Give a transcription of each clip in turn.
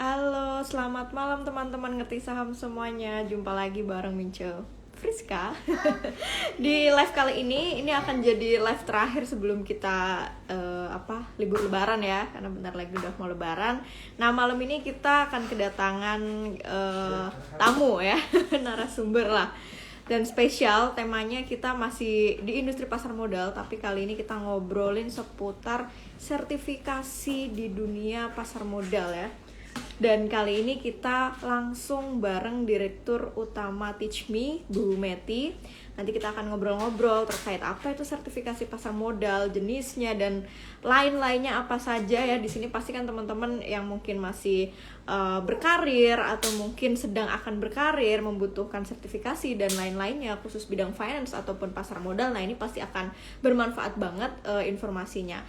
Halo, selamat malam teman-teman ngerti saham semuanya. Jumpa lagi bareng Mince Friska. Di live kali ini akan jadi live terakhir sebelum kita libur lebaran ya, karena bentar lagi udah mau lebaran. Nah, malam ini kita akan kedatangan tamu ya, narasumber lah. Dan spesial temanya kita masih di industri pasar modal, tapi kali ini kita ngobrolin seputar sertifikasi di dunia pasar modal ya. Dan kali ini kita langsung bareng Direktur Utama Teach Me, Bu Meti. Nanti kita akan ngobrol-ngobrol terkait apa itu sertifikasi pasar modal, jenisnya, dan lain-lainnya apa saja ya. Di sini pasti kan teman-teman yang mungkin masih berkarir atau mungkin sedang akan berkarir membutuhkan sertifikasi dan lain-lainnya khusus bidang finance ataupun pasar modal. Nah, ini pasti akan bermanfaat banget informasinya.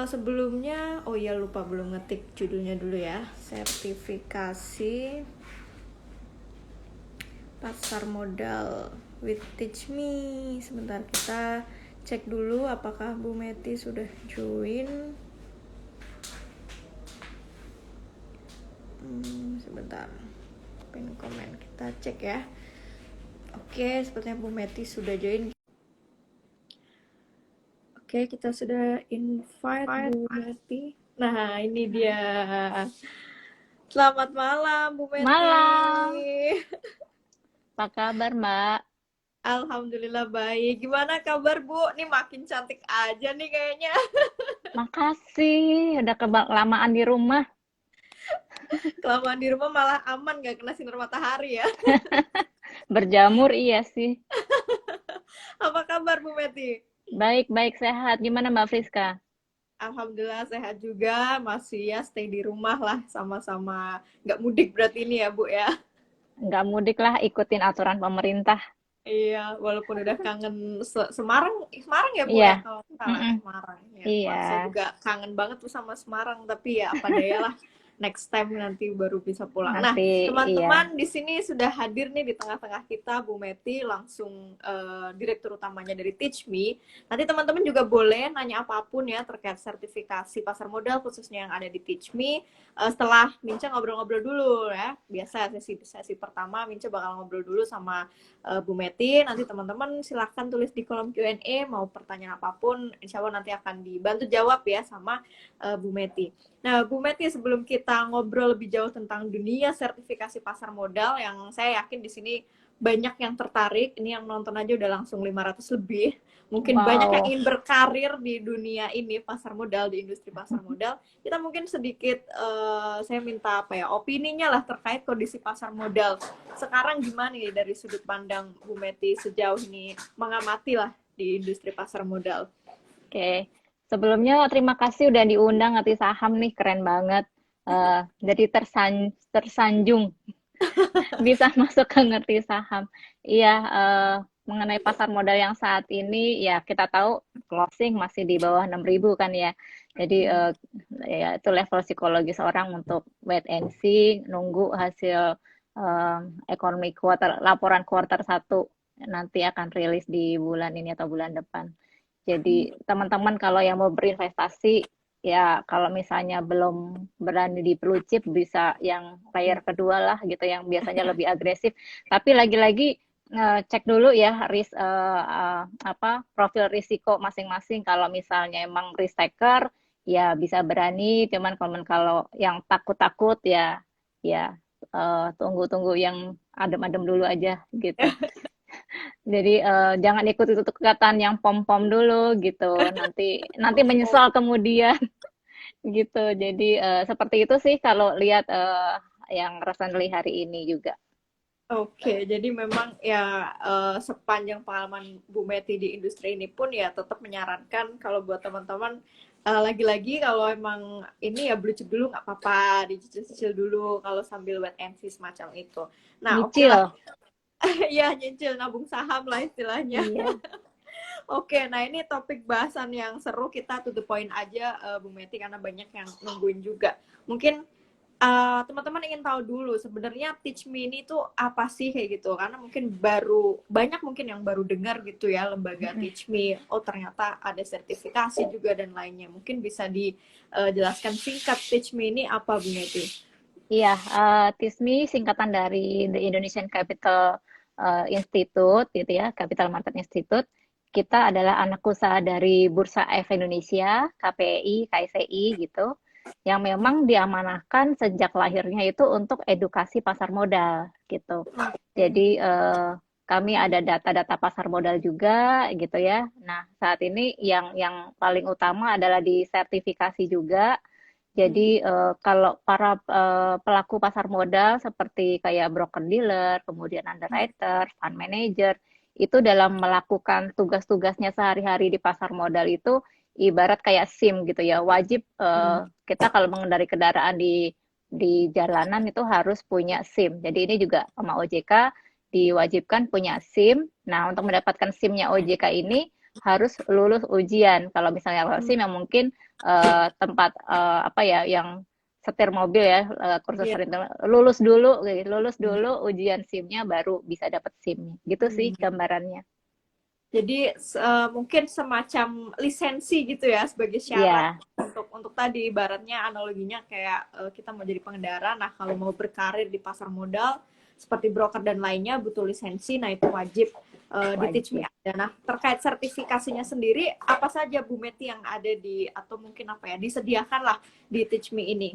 Sebelumnya, oh ya lupa belum ngetik judulnya dulu ya. Sertifikasi pasar modal with Teach Me. Sebentar kita cek dulu apakah Bu Meti sudah join. Sebentar, pin komen kita cek ya. Oke, sepertinya Bu Meti sudah join. Oke, kita sudah invite Bu Meti. Nah, ini dia. Selamat malam, Bu Meti. Malam. Apa kabar, Mbak? Alhamdulillah baik. Gimana kabar, Bu? Nih makin cantik aja nih kayaknya. Makasih, udah kelamaan di rumah. Kelamaan di rumah malah aman, gak kena sinar matahari ya. Berjamur, iya sih. Apa kabar, Bu Meti? Baik-baik, sehat. Gimana, Mbak Friska? Alhamdulillah sehat juga. Masih ya stay di rumah lah. Sama-sama gak mudik berarti ini ya, Bu ya. Nggak mudik lah, ikutin aturan pemerintah. Iya, walaupun udah kangen Semarang, Semarang ya Bu Iya, ya, kalau nggak salah mm-mm. Semarang. Ya, Iya, wah saya juga kangen banget tuh sama Semarang, tapi ya apa daya lah, next time nanti baru bisa pulang. Nah, nanti, iya. teman-teman di sini sudah hadir nih di tengah-tengah kita Bu Meti, langsung direktur utamanya dari Teach Me. Nanti teman-teman juga boleh nanya apapun ya terkait sertifikasi pasar modal khususnya yang ada di Teach Me. Setelah Minca ngobrol-ngobrol dulu ya, biasa sesi pertama Minca bakal ngobrol dulu sama Bu Meti. Nanti teman-teman silahkan tulis di kolom Q&A mau pertanyaan apapun, insya Allah nanti akan dibantu jawab ya sama Bu Meti. Nah, Bu Meti, sebelum kita ngobrol lebih jauh tentang dunia sertifikasi pasar modal yang saya yakin di sini banyak yang tertarik, ini yang nonton aja udah langsung 500 lebih. Mungkin banyak yang Wow. ingin berkarir di dunia ini pasar modal, di industri pasar modal. Kita mungkin sedikit saya minta apa ya, opininya lah terkait kondisi pasar modal sekarang gimana nih dari sudut pandang Bu Meti sejauh ini mengamati lah di industri pasar modal. Oke. Sebelumnya, terima kasih udah diundang Ngerti Saham nih, keren banget. Jadi tersanjung bisa masuk ke ngerti saham. Iya, mengenai pasar modal yang saat ini, ya kita tahu closing masih di bawah 6.000 kan ya. Jadi ya itu level psikologis orang untuk wait and see, nunggu hasil ekonomi laporan kuartal 1 nanti akan rilis di bulan ini atau bulan depan. Jadi teman-teman kalau yang mau berinvestasi, ya kalau misalnya belum berani di blue chip bisa yang layer kedua lah gitu yang biasanya lebih agresif. Tapi lagi-lagi cek dulu ya profil risiko masing-masing. Kalau misalnya emang risk taker ya bisa berani, cuman kalau yang takut-takut ya tunggu-tunggu yang adem-adem dulu aja gitu. Jadi jangan ikut kekatan yang pom-pom dulu gitu. Nanti nanti menyesal kemudian gitu. Jadi seperti itu sih kalau lihat yang recently hari ini juga. Oke, jadi memang ya sepanjang pengalaman Bu Meti di industri ini pun ya tetap menyarankan kalau buat teman-teman lagi-lagi kalau emang ini ya blue chip dulu nggak apa-apa, dicicil-cicil dulu kalau sambil wait and see semacam itu. Nah, oke lah. Nyicil. Ya nyicil nabung saham lah istilahnya. Iya. Oke, nah ini topik bahasan yang seru, kita to the point aja Bu Meti karena banyak yang nungguin juga. Mungkin teman-teman ingin tahu dulu sebenarnya Teach Me ini tuh apa sih kayak gitu, karena mungkin baru banyak mungkin yang baru dengar gitu ya lembaga Teach Me. Oh ternyata ada sertifikasi juga dan lainnya. Mungkin bisa dijelaskan singkat Teach Me ini apa Bu Meti? Iya, TISMI singkatan dari The Indonesian Capital Institute, gitu ya, Capital Market Institute. Kita adalah anak usaha dari Bursa Efek Indonesia, KPI, KSEI gitu, yang memang diamanahkan sejak lahirnya itu untuk edukasi pasar modal gitu. Jadi Oke. kami ada data-data pasar modal juga gitu ya. Nah, saat ini yang paling utama adalah di sertifikasi juga. Hmm. Jadi kalau para pelaku pasar modal seperti kayak broker dealer, kemudian underwriter, fund manager, itu dalam melakukan tugas-tugasnya sehari-hari di pasar modal itu ibarat kayak SIM gitu ya. Wajib kita kalau mengendarai kendaraan di jalanan itu harus punya SIM. Jadi ini juga sama OJK diwajibkan punya SIM. Nah, untuk mendapatkan SIM-nya OJK ini harus lulus ujian. Kalau misalnya SIM yang mungkin tempat apa ya yang setir mobil ya kursus Iya. rental lulus dulu ujian SIM-nya baru bisa dapat SIM-nya gitu sih Hmm. gambarannya. Jadi mungkin semacam lisensi gitu ya sebagai syarat Iya, untuk tadi ibaratnya analoginya kayak kita mau jadi pengendara. Nah, kalau mau berkarir di pasar modal seperti broker dan lainnya butuh lisensi. Nah, itu wajib di Teach Me wajib. ada. Nah, terkait sertifikasinya sendiri apa saja Bu Meti yang ada di atau mungkin apa ya disediakan lah di Teach Me ini?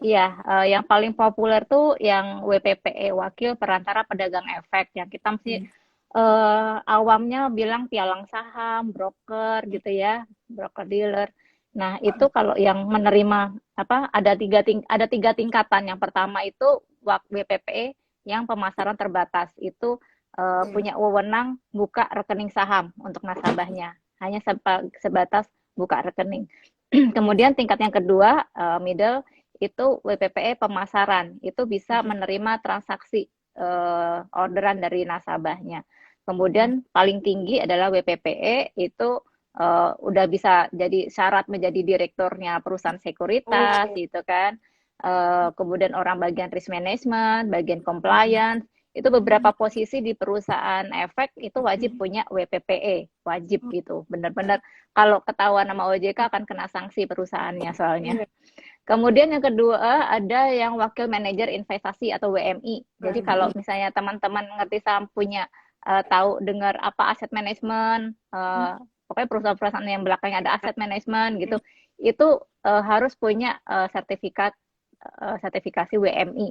Iya, yang paling populer tuh yang WPPE, Wakil Perantara Pedagang Efek, yang kita mesti Hmm. awamnya bilang pialang saham, broker gitu ya, broker dealer. Nah, itu kalau yang menerima apa ada tiga tingkatan. Yang pertama itu WPPE yang pemasaran terbatas itu punya wewenang buka rekening saham untuk nasabahnya, hanya sebatas buka rekening. Kemudian tingkat yang kedua, middle itu WPPE pemasaran, itu bisa menerima transaksi orderan dari nasabahnya. Kemudian paling tinggi adalah WPPE itu udah bisa jadi syarat menjadi direkturnya perusahaan sekuritas Oh. gitu kan. Kemudian orang bagian risk management, bagian compliance, itu beberapa posisi di perusahaan efek itu wajib punya WPPE, wajib gitu. Benar-benar kalau ketahuan nama OJK akan kena sanksi perusahaannya soalnya. Iya. Kemudian yang kedua ada yang wakil manajer investasi atau WMI. Jadi kalau misalnya teman-teman ngerti saham punya tahu dengar apa aset manajemen, pokoknya perusahaan-perusahaan yang belakangnya ada aset manajemen gitu, itu harus punya sertifikasi WMI.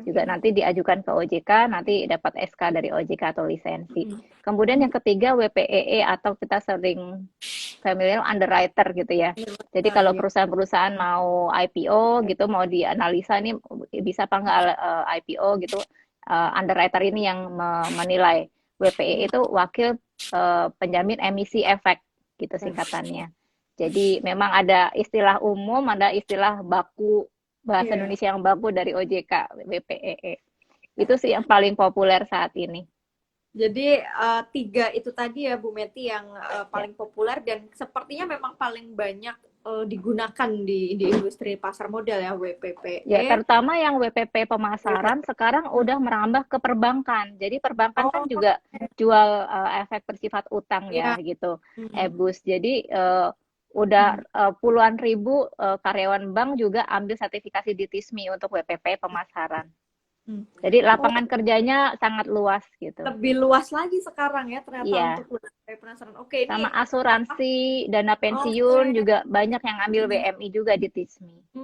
Juga nanti diajukan ke OJK, nanti dapat SK dari OJK atau lisensi. Kemudian yang ketiga WPEE atau kita sering familiar underwriter gitu ya. Jadi kalau perusahaan-perusahaan mau IPO gitu, mau dianalisa ini bisa apa enggak IPO gitu, underwriter ini yang menilai. WPE itu wakil penjamin emisi efek gitu singkatannya. Jadi memang ada istilah umum, ada istilah baku bahasa Iya. Indonesia yang baku dari OJK WPEE. Itu sih yang paling populer saat ini. Jadi tiga itu tadi ya Bu Meti yang Ya. paling populer dan sepertinya memang paling banyak digunakan di industri pasar modal ya Ya, WPPE. terutama yang WPP pemasaran sekarang udah merambah ke perbankan. Jadi perbankan kan Oh, juga jual efek bersifat utang ya ya. gitu, Hmm. EBUS. Jadi udah puluhan ribu karyawan bank juga ambil sertifikasi di TISMI untuk WPP pemasaran. Hmm. Jadi Oh, lapangan kerjanya sangat luas gitu. lebih luas lagi sekarang ya ternyata Iya, untuk WPP penasaran. Oke, sama ini apa? asuransi, dana pensiun Oke. juga banyak yang ambil WMI juga di TISMI.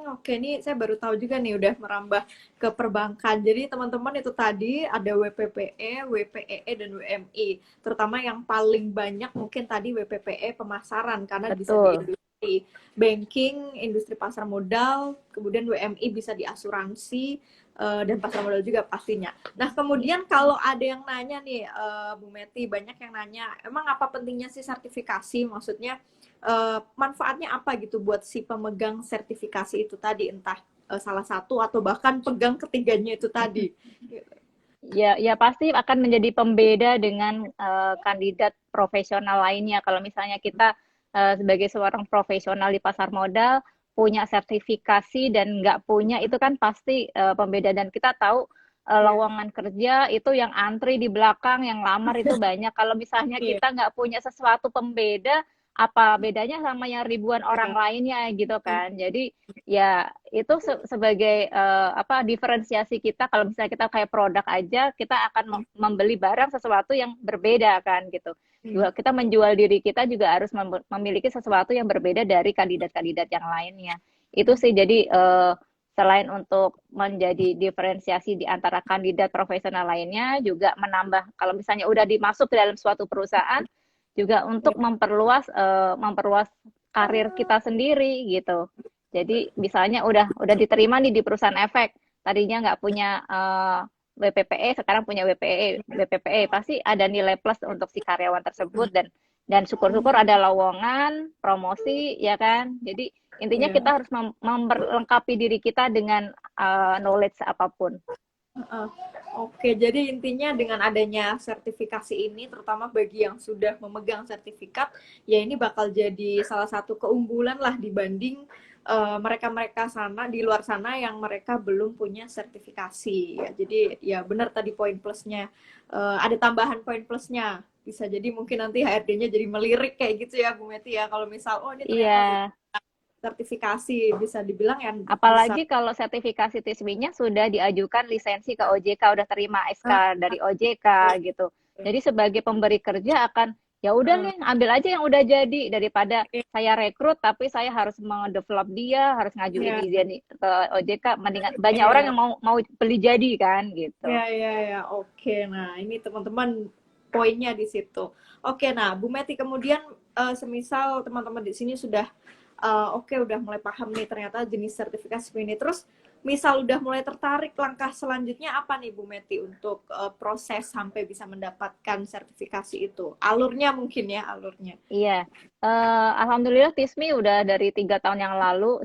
Oke, ini saya baru tahu juga nih udah merambah ke perbankan. Jadi teman-teman itu tadi ada WPPE, WPEE, dan WMI. Terutama yang paling banyak mungkin tadi WPPE pemasaran karena bisa di Betul, industri banking, industri pasar modal, kemudian WMI bisa di asuransi dan pasar modal juga pastinya. Nah, kemudian kalau ada yang nanya nih Bu Meti, banyak yang nanya, emang apa pentingnya sih sertifikasi? Maksudnya manfaatnya apa gitu buat si pemegang sertifikasi itu tadi entah salah satu atau bahkan pegang ketiganya itu tadi. ya, ya pasti akan menjadi pembeda dengan kandidat profesional lainnya. Kalau misalnya kita sebagai seorang profesional di pasar modal punya sertifikasi dan nggak punya, itu kan pasti pembeda. Dan kita tahu Iya. lowongan kerja itu yang antri di belakang, yang lamar itu banyak. Kalau misalnya Iya. kita nggak punya sesuatu pembeda, apa bedanya sama yang ribuan orang lainnya gitu kan. Jadi ya itu sebagai apa diferensiasi kita kalau misalnya kita kayak produk aja, kita akan membeli barang sesuatu yang berbeda kan gitu. Juga kita menjual diri kita juga harus memiliki sesuatu yang berbeda dari kandidat-kandidat yang lainnya. Itu sih jadi selain untuk menjadi diferensiasi di antara kandidat profesional lainnya, juga menambah kalau misalnya udah dimasuk ke dalam suatu perusahaan, juga untuk memperluas karir kita sendiri gitu. Jadi misalnya udah diterima nih di perusahaan efek, tadinya nggak punya WPPE, sekarang punya WPPE, pasti ada nilai plus untuk si karyawan tersebut dan syukur-syukur ada lowongan, promosi, ya kan. Jadi intinya Iya. kita harus memperlengkapi diri kita dengan knowledge apapun. Oke, jadi intinya dengan adanya sertifikasi ini, terutama bagi yang sudah memegang sertifikat, ya ini bakal jadi salah satu keunggulan lah dibanding mereka-mereka sana di luar sana yang mereka belum punya sertifikasi. Ya, jadi ya benar tadi poin plusnya. Ada tambahan poin plusnya. Bisa jadi mungkin nanti HRD-nya jadi melirik kayak gitu ya Bu Meti ya. Kalau misal, oh ini ternyata Iya. sertifikasi, bisa dibilang yang bisa. Apalagi kalau sertifikasi TISMI-nya sudah diajukan lisensi ke OJK, udah terima SK dari OJK gitu. Jadi sebagai pemberi kerja akan ya udah nih ambil aja yang udah jadi daripada saya rekrut tapi saya harus mendevelop dia, harus ngajuin Ya, izin ke OJK, mendingan banyak orang ya, yang mau beli jadi kan gitu. ya, oke. Nah, ini teman-teman poinnya di situ. Oke, nah, Bu Meti kemudian semisal teman-teman di sini sudah oke, udah mulai paham nih ternyata jenis sertifikasi ini. Terus, misal udah mulai tertarik, langkah selanjutnya apa nih Bu Meti untuk proses sampai bisa mendapatkan sertifikasi itu? Alurnya mungkin ya, alurnya. Iya, alhamdulillah TISMI udah dari 3 tahun yang lalu,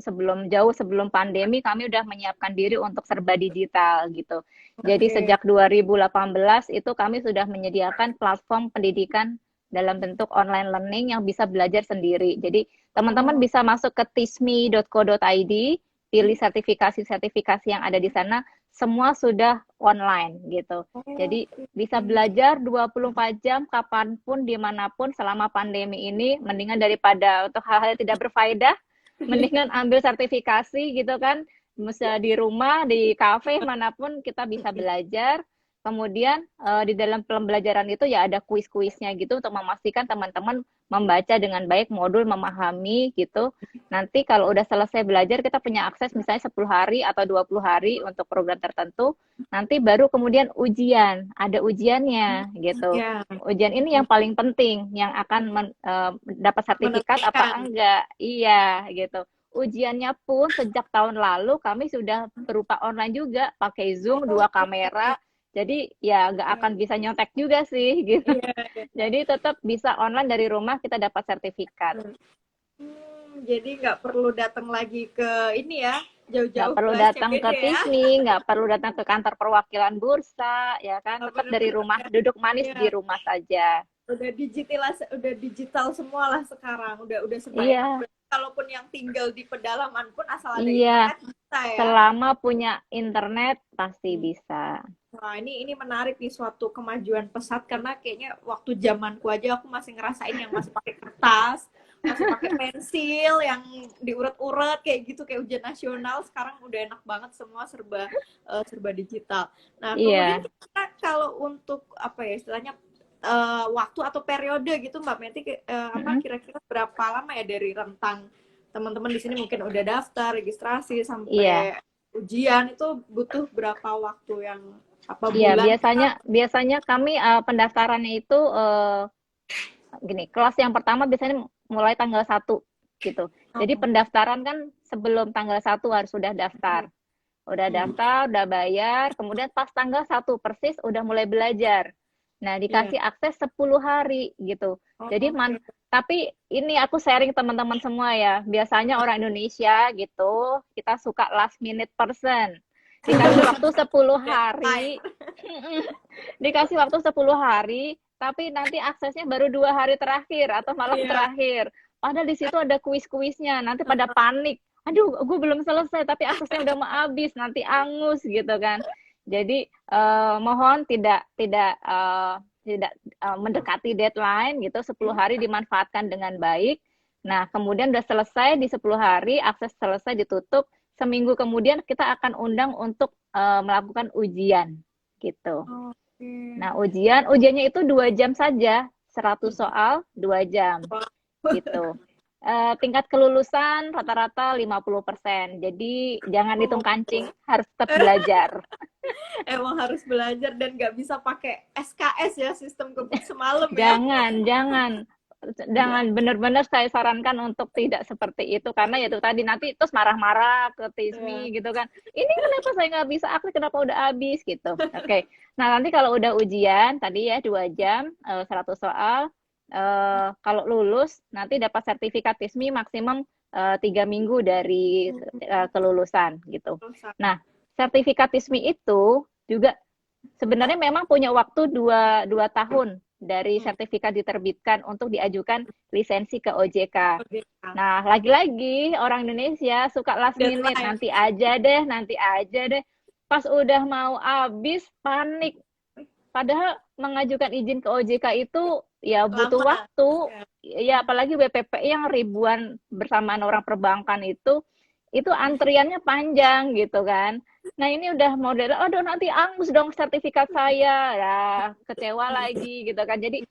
jauh sebelum pandemi, kami udah menyiapkan diri untuk serba digital gitu. Jadi Oke. sejak 2018 itu kami sudah menyediakan platform pendidikan dalam bentuk online learning yang bisa belajar sendiri. Jadi teman-teman Oh, bisa masuk ke tismi.co.id, pilih sertifikasi-sertifikasi yang ada di sana, semua sudah online gitu. Jadi bisa oke. belajar 24 jam kapanpun dimanapun selama pandemi ini, mendingan daripada untuk hal-hal yang tidak berfaedah, mendingan ambil sertifikasi gitu kan, bisa di rumah, di kafe manapun kita bisa belajar. Kemudian di dalam pembelajaran itu ya ada kuis-kuisnya gitu untuk memastikan teman-teman membaca dengan baik modul, memahami gitu. Nanti kalau udah selesai belajar kita punya akses misalnya 10 hari atau 20 hari untuk program tertentu. Nanti baru kemudian ujian, ada ujiannya gitu. Ya, Ujian ini yang paling penting, yang akan dapat sertifikat apa menentukan. enggak. Iya gitu. Ujiannya pun sejak tahun lalu kami sudah berupa online juga, pakai Zoom, Oh, 2 kamera. Jadi ya nggak akan bisa nyontek juga sih gitu. iya, iya. Jadi tetap bisa online dari rumah kita dapat sertifikat. Jadi nggak perlu datang lagi ke ini ya, Nggak jauh-jauh ke perlu datang SCBD ke ya. TISMI, nggak perlu datang ke kantor perwakilan bursa, ya kan? Oh, Tetap dari rumah, bener-bener duduk manis di ya. rumah saja. Udah digital semua lah sekarang. Udah serba enak. Iya, Berarti kalaupun yang tinggal di pedalaman pun asal ada iya. internet bisa ya. Selama punya internet pasti Hmm. bisa. Nah, ini menarik nih suatu kemajuan pesat karena kayaknya waktu zamanku aja aku masih ngerasain yang masih pakai kertas, masih pakai pensil yang diuret-uret kayak gitu kayak ujian nasional. Sekarang udah enak banget semua serba digital. Nah, kemudian Iya. kita kalau untuk apa ya istilahnya waktu atau periode gitu Mbak Meti apa Mm-mm. kira-kira berapa lama ya dari rentang teman-teman di sini mungkin udah daftar, registrasi Iya. sampai ujian itu butuh berapa waktu yang apa Iya, bulan biasanya biasanya kami pendaftarannya itu gini, kelas yang pertama biasanya mulai tanggal 1 gitu. Jadi oh, pendaftaran kan sebelum tanggal 1 harus sudah daftar. Udah daftar, udah bayar, kemudian pas tanggal 1 persis udah mulai belajar. Nah, ya dikasih akses 10 hari gitu. oh, Jadi oke tapi ini aku sharing teman-teman semua ya. Biasanya orang Indonesia gitu, kita suka last minute person. Dikasih waktu 10 deadline hari. Dikasih waktu 10 hari, tapi nanti aksesnya baru 2 hari terakhir atau malam iya terakhir. Padahal di situ ada kuis-kuisnya, nanti pada panik. Aduh, gue belum selesai, tapi aksesnya udah mau habis, nanti angus gitu kan. Jadi mohon tidak tidak tidak mendekati deadline gitu, 10 hari dimanfaatkan dengan baik. Nah, kemudian udah selesai di 10 hari, akses selesai ditutup, seminggu kemudian kita akan undang untuk melakukan ujian gitu. Oke. Nah, ujiannya itu 2 jam saja, 100 soal 2 jam gitu. Tingkat kelulusan rata-rata 50%. Jadi jangan hitung kancing, harus tetap belajar. Emang harus belajar dan nggak bisa pakai SKS ya, sistem kebut semalam ya. Jangan benar-benar saya sarankan untuk tidak seperti itu karena ya itu tadi nanti terus marah-marah ke Ya. TISMI gitu kan. Ini kenapa saya nggak bisa aktif, kenapa udah habis gitu. Oke. Nah, nanti kalau udah ujian tadi ya 2 jam 100 soal kalau lulus nanti dapat sertifikat TISMI maksimum 3 minggu dari kelulusan gitu. Nah, sertifikat TISMI itu juga sebenarnya memang punya waktu 2 tahun dari sertifikat diterbitkan untuk diajukan lisensi ke OJK. Nah, lagi-lagi orang Indonesia suka last minute, nanti aja deh. Pas udah mau habis, panik. Padahal mengajukan izin ke OJK itu ya butuh Lama. waktu. Ya, apalagi WPP yang ribuan bersamaan orang perbankan itu antriannya panjang gitu kan. Nah, ini udah model, aduh nanti angus dong sertifikat saya. Ya, kecewa lagi gitu kan. Jadi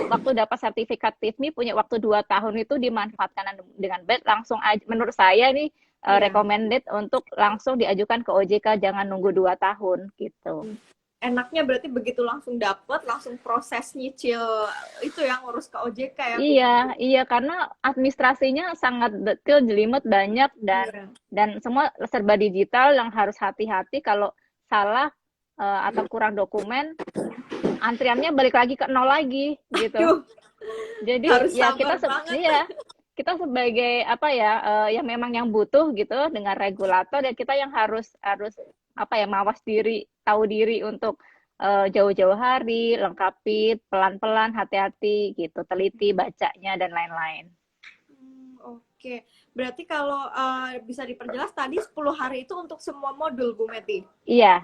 waktu dapat sertifikat TISMI punya waktu 2 tahun itu dimanfaatkan dengan baik, langsung aja menurut saya nih recommended untuk langsung diajukan ke OJK, jangan nunggu 2 tahun gitu. Enaknya berarti begitu langsung dapat, langsung proses nyicil itu yang ngurus ke OJK ya. Iya, karena administrasinya sangat detail, jelimet, banyak dan semua serba digital yang harus hati-hati kalau salah atau kurang dokumen, antriannya balik lagi ke nol lagi gitu. Jadi harus ya kita sebagai apa ya yang memang yang butuh gitu dengan regulator ya kita yang harus apa ya mawas diri, tahu diri untuk jauh-jauh hari, lengkapi pelan-pelan, hati-hati gitu, teliti bacanya dan lain-lain. Oke, berarti kalau bisa diperjelas tadi 10 hari itu untuk semua modul, Bu Meti? Iya,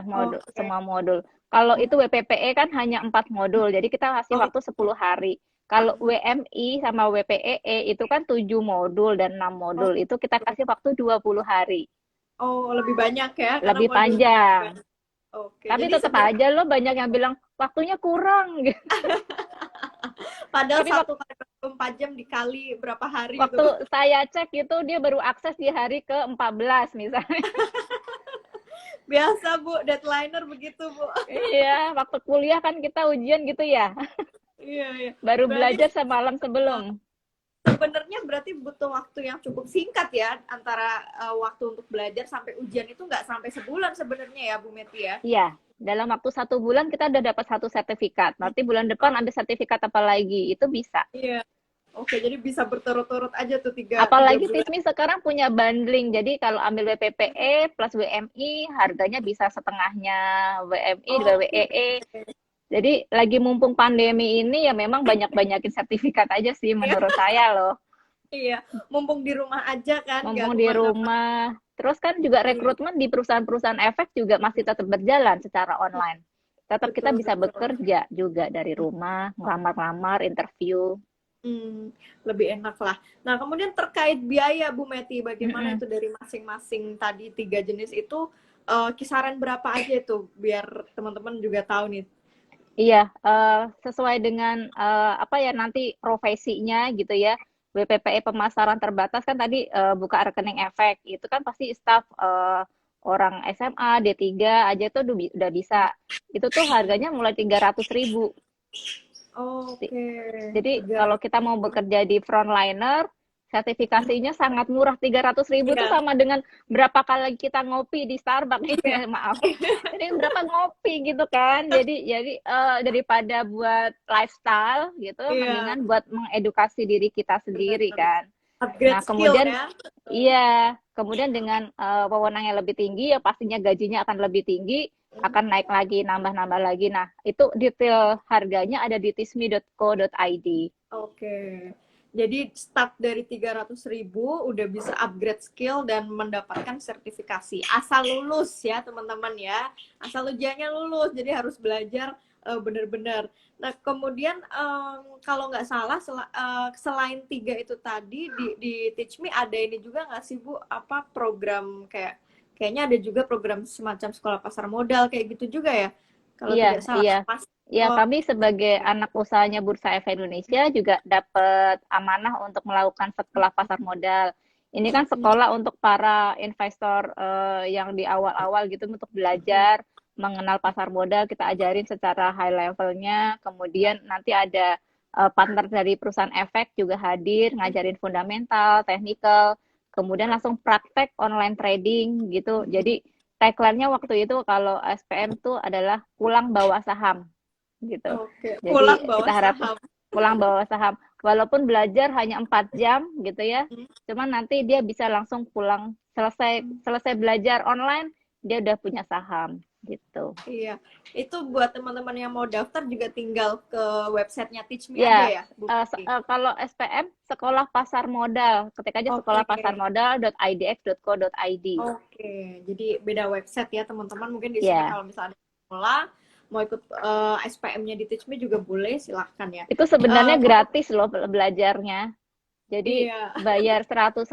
modul, semua modul. Kalau itu WPPE kan hanya 4 modul, jadi kita kasih waktu 10 hari. Kalau WMI sama WPEE itu kan 7 modul dan 6 modul, itu kita kasih waktu 20 hari. Oh, lebih banyak ya? Lebih panjang. Oke, tapi jadi tetap aja loh banyak yang bilang waktunya kurang. Padahal 1 kali 4 jam dikali berapa hari waktu gitu. Saya cek itu dia baru akses di hari ke-14 misalnya. Biasa Bu, deadlineer begitu Bu. Iya, waktu kuliah kan kita ujian gitu ya. Iya. Baru belajar semalam sebelum. Sebenarnya berarti butuh waktu yang cukup singkat ya antara waktu untuk belajar sampai ujian itu nggak sampai sebulan sebenarnya ya Bu Meti ya? Iya, dalam waktu 1 bulan kita udah dapat 1 sertifikat. Nanti bulan depan ambil sertifikat apa lagi, itu bisa. Iya. Oke, jadi bisa berturut-turut aja tuh 3 Apalagi bulan. TISMI sekarang punya bundling, jadi kalau ambil WPPE plus WMI harganya bisa setengahnya WMI, WWEE. Jadi lagi mumpung pandemi ini ya memang banyak-banyakin sertifikat aja sih menurut saya loh. Iya, mumpung di rumah aja kan. Mumpung di rumah. Terus kan juga rekrutmen di perusahaan-perusahaan efek juga masih tetap berjalan secara online. Tetap kita bisa bekerja juga dari rumah, ngelamar-lamar, interview. Lebih enak lah. Nah, kemudian terkait biaya Bu Meti, bagaimana itu dari masing-masing tadi 3 jenis itu kisaran berapa aja itu biar teman-teman juga tahu nih. Iya, sesuai dengan apa ya nanti profesinya gitu ya. WPPE pemasaran terbatas kan tadi buka rekening efek itu kan pasti staf orang SMA D3 aja tuh udah bisa. Itu tuh harganya mulai 300.000. Jadi kalau kita mau bekerja di frontliner, sertifikasinya sangat murah, 300.000 itu sama dengan berapa kali kita ngopi di Starbucks. Maaf. Jadi berapa ngopi gitu kan. Jadi daripada buat lifestyle gitu, mendingan buat mengedukasi diri kita sendiri kan. Nah, kemudian kemudian dengan wewenang yang lebih tinggi ya pastinya gajinya akan lebih tinggi, akan naik lagi, nambah lagi. Nah, itu detail harganya ada di tismi.co.id. Oke. Jadi start dari 300.000 udah bisa upgrade skill dan mendapatkan sertifikasi. Asal lulus ya teman-teman ya. Asal ujiannya lulus, jadi harus belajar benar-benar. Nah kemudian kalau nggak salah selain 3 itu tadi di Teach Me ada ini juga nggak sih Bu? Apa program kayaknya ada juga program semacam sekolah pasar modal kayak gitu juga ya? Kalau Iya, tidak salah. iya. Pas, Ya, oh, kami sebagai anak usahanya Bursa Efek Indonesia juga dapat amanah untuk melakukan sekolah pasar modal. Ini kan sekolah untuk para investor yang di awal-awal gitu untuk belajar mengenal pasar modal, kita ajarin secara high levelnya. Kemudian nanti ada partner dari perusahaan efek juga hadir, ngajarin fundamental, technical, kemudian langsung praktek online trading gitu. Jadi tagline-nya waktu itu kalau SPM tuh adalah pulang bawa saham gitu. oke, pulang Jadi bawa kita harap saham. pulang bawa saham. Walaupun belajar hanya 4 jam gitu ya, cuman nanti dia bisa langsung pulang selesai selesai belajar online, dia udah punya saham gitu. Iya, itu buat teman-teman yang mau daftar juga tinggal ke websitenya Teach Me aja Ya, ya, Bu Meti? kalau SPM Sekolah Pasar Modal, ketik aja Oke, sekolahpasarmodal.idx.co.id. oke. Jadi beda website ya teman-teman. Mungkin di sini Ya, kalau misalnya ada sekolah, mau ikut SPM-nya di Teach Me juga boleh, silahkan ya. itu sebenarnya Kemudian, gratis loh belajarnya. Jadi iya, bayar 100.000,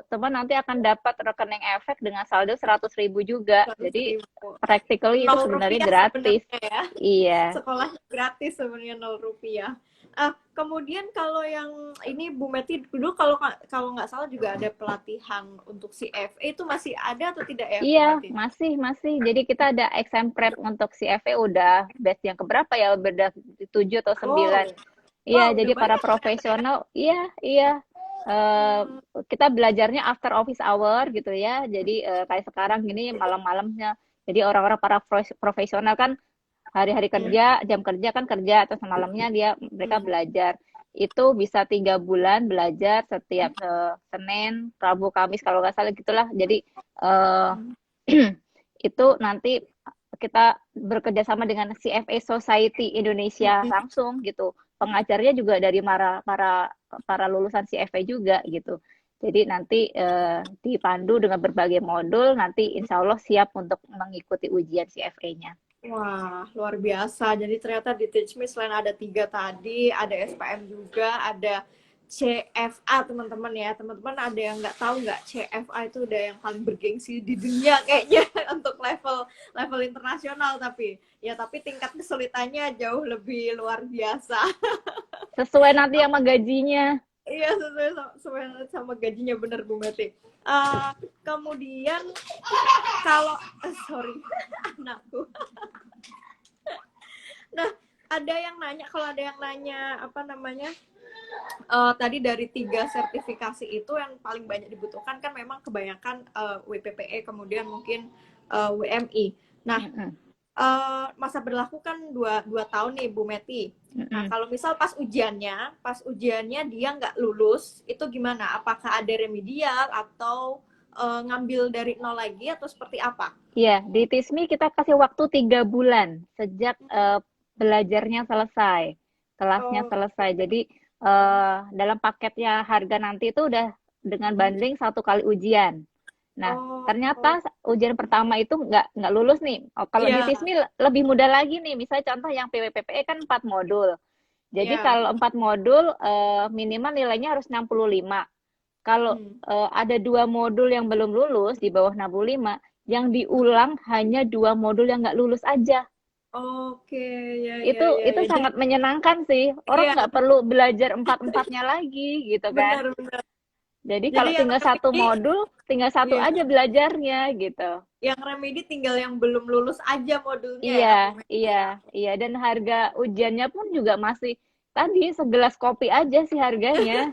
teman nanti akan dapat rekening efek dengan saldo 100.000 juga. 100 Jadi ribu. practically itu Nol sebenarnya rupiah gratis. sebenarnya ya. Iya, Sekolahnya gratis sebenarnya 0 rupiah. Kemudian kalau yang ini Bu Meti dulu kalau kalau nggak salah juga ada pelatihan untuk CFA itu masih ada atau tidak ya Bu iya, Meti? masih. Jadi kita ada exam prep untuk CFE udah batch yang keberapa ya? Udah 7 atau 9. Wow, Iya, wow jadi udah para banyak ternyata ya. profesional, iya. Eh, Hmm, kita belajarnya after office hour gitu ya. Jadi kayak sekarang gini malam-malamnya. Jadi orang-orang para profesional kan hari-hari hmm, kerja, jam kerja kan kerja, terus malamnya mereka hmm. belajar. Itu bisa 3 bulan belajar setiap Senin, Rabu, Kamis kalau nggak salah gitulah. Jadi eh, itu nanti kita bekerja sama dengan CFA Society Indonesia langsung gitu. Pengajarnya juga dari para lulusan CFA juga gitu. Jadi nanti dipandu dengan berbagai modul, nanti insya Allah siap untuk mengikuti ujian CFA-nya. Wah, luar biasa. Jadi ternyata di Teach Me selain ada 3 tadi, ada SPM juga, ada CFA teman-teman ya. Teman-teman ada yang nggak tahu nggak CFA itu udah yang paling bergengsi di dunia kayaknya untuk level level internasional tapi tingkat kesulitannya jauh lebih luar biasa. Sesuai nanti sama gajinya. Iya sesuai sama gajinya bener Bu Meti. Uh, Kemudian kalau sorry anakku. Nah, ada yang nanya, kalau ada yang nanya apa namanya, tadi dari 3 sertifikasi itu yang paling banyak dibutuhkan kan memang kebanyakan WPPE kemudian mungkin WMI. Nah, masa berlaku kan 2 tahun nih Bu Meti. Nah, kalau misal pas ujiannya dia nggak lulus, itu gimana? Apakah ada remedial atau ngambil dari nol lagi atau seperti apa? Iya, di TISMI kita kasih waktu 3 bulan sejak belajarnya selesai, kelasnya Oh, selesai. Jadi dalam paketnya harga nanti itu udah dengan bundling 1 kali ujian. Nah, oh, ternyata ujian pertama itu nggak lulus nih. Oh, kalau di iya, TISMI lebih mudah lagi nih. Misalnya contoh yang PWPPE kan 4 modul. Jadi iya. kalau 4 modul minimal nilainya harus 65. Kalau Hmm. ada 2 modul yang belum lulus di bawah 65, yang diulang hanya 2 modul yang nggak lulus aja. Oke, ya, ya, ya, Itu ya. Jadi, sangat menyenangkan sih. Orang iya, nggak perlu belajar empat-empatnya lagi gitu kan. benar-benar. Jadi Jadi kalau yang tinggal satu remedi, modul, tinggal satu iya, aja belajarnya gitu. yang remedi tinggal yang belum lulus aja modulnya Iya, ya, Bu Meti iya, ya. iya. Dan harga ujiannya pun juga masih tadi segelas kopi aja sih harganya.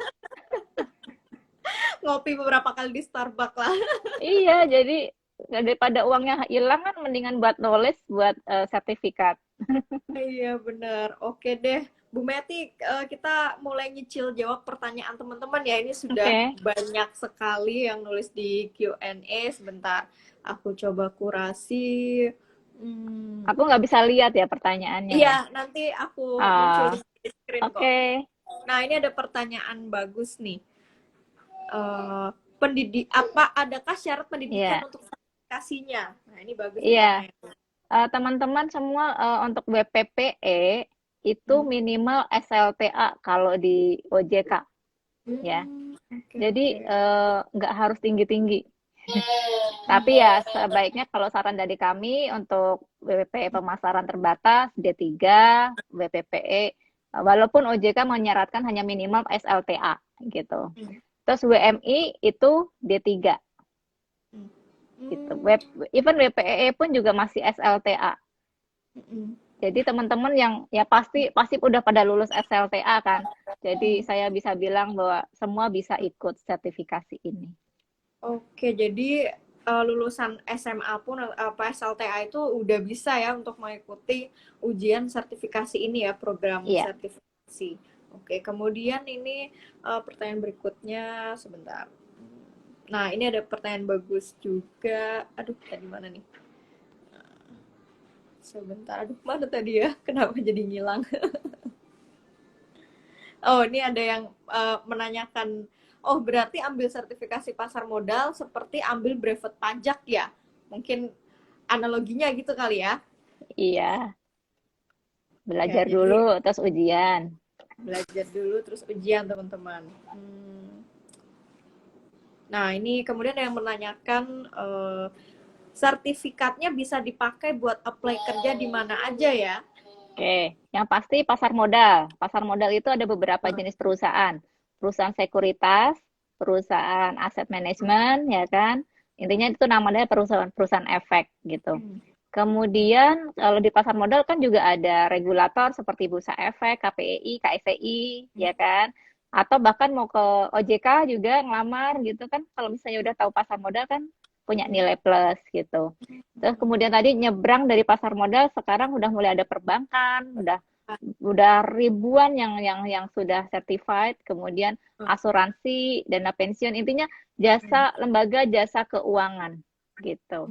Ngopi beberapa kali di Starbucks lah. Iya, jadi daripada uangnya hilang kan mendingan buat knowledge, buat sertifikat. Iya, benar. Oke deh. Bu Meti, kita mulai nyicil jawab pertanyaan teman-teman ya. Ini sudah Oke. banyak sekali yang nulis di Q&A. Sebentar, aku coba kurasi. Hmm, Aku nggak bisa lihat ya pertanyaannya iya, ya. nanti aku Ah, munculin di screen kok. oke. Nah, ini ada pertanyaan bagus nih. Adakah syarat pendidikan Iya, untuk sertifikasinya? Nah, ini bagus nih iya. pertanyaan. Teman-teman semua untuk WPPE itu Hmm. minimal SLTA kalau di OJK ya. Oke, Jadi oke. nggak harus tinggi-tinggi. Tapi ya sebaiknya kalau saran dari kami untuk WPPE pemasaran terbatas D3, WPPE walaupun OJK menyarankan hanya minimal SLTA gitu. Hmm. Terus WMI itu D3 Hmm. gitu. Hmm. Even WPEE pun juga masih SLTA. Hmm. Jadi teman-teman yang ya pasti pasti udah pada lulus SLTA kan. Jadi Hmm. saya bisa bilang bahwa semua bisa ikut sertifikasi ini. Oke, jadi lulusan SMA pun apa SLTA itu udah bisa ya untuk mengikuti ujian sertifikasi ini ya, program Iya. sertifikasi. Oke, kemudian ini pertanyaan berikutnya sebentar. Nah, ini ada pertanyaan bagus juga. Aduh, tadi mana nih? Sebentar, aduh mana tadi ya? Kenapa jadi ngilang? Oh, ini ada yang menanyakan, oh berarti ambil sertifikasi pasar modal seperti ambil brevet pajak ya? Mungkin analoginya gitu kali ya? Iya, Ya, belajar jadi dulu terus ujian. belajar dulu terus ujian teman-teman. Nah, ini kemudian ada yang menanyakan sertifikatnya bisa dipakai buat apply kerja di mana aja ya? Oke, yang pasti pasar modal. Pasar modal itu ada beberapa jenis perusahaan. Perusahaan sekuritas, perusahaan aset manajemen, ya kan? Intinya itu namanya perusahaan-perusahaan efek gitu. Kemudian kalau di pasar modal kan juga ada regulator seperti Bursa Efek, KPEI, KSEI, ya kan? Atau bahkan mau ke OJK juga ngelamar gitu kan. Kalau misalnya udah tahu pasar modal kan punya nilai plus gitu. Terus kemudian tadi nyebrang dari pasar modal sekarang udah mulai ada perbankan, udah ribuan yang sudah certified, kemudian asuransi, dana pensiun, intinya jasa lembaga jasa keuangan gitu.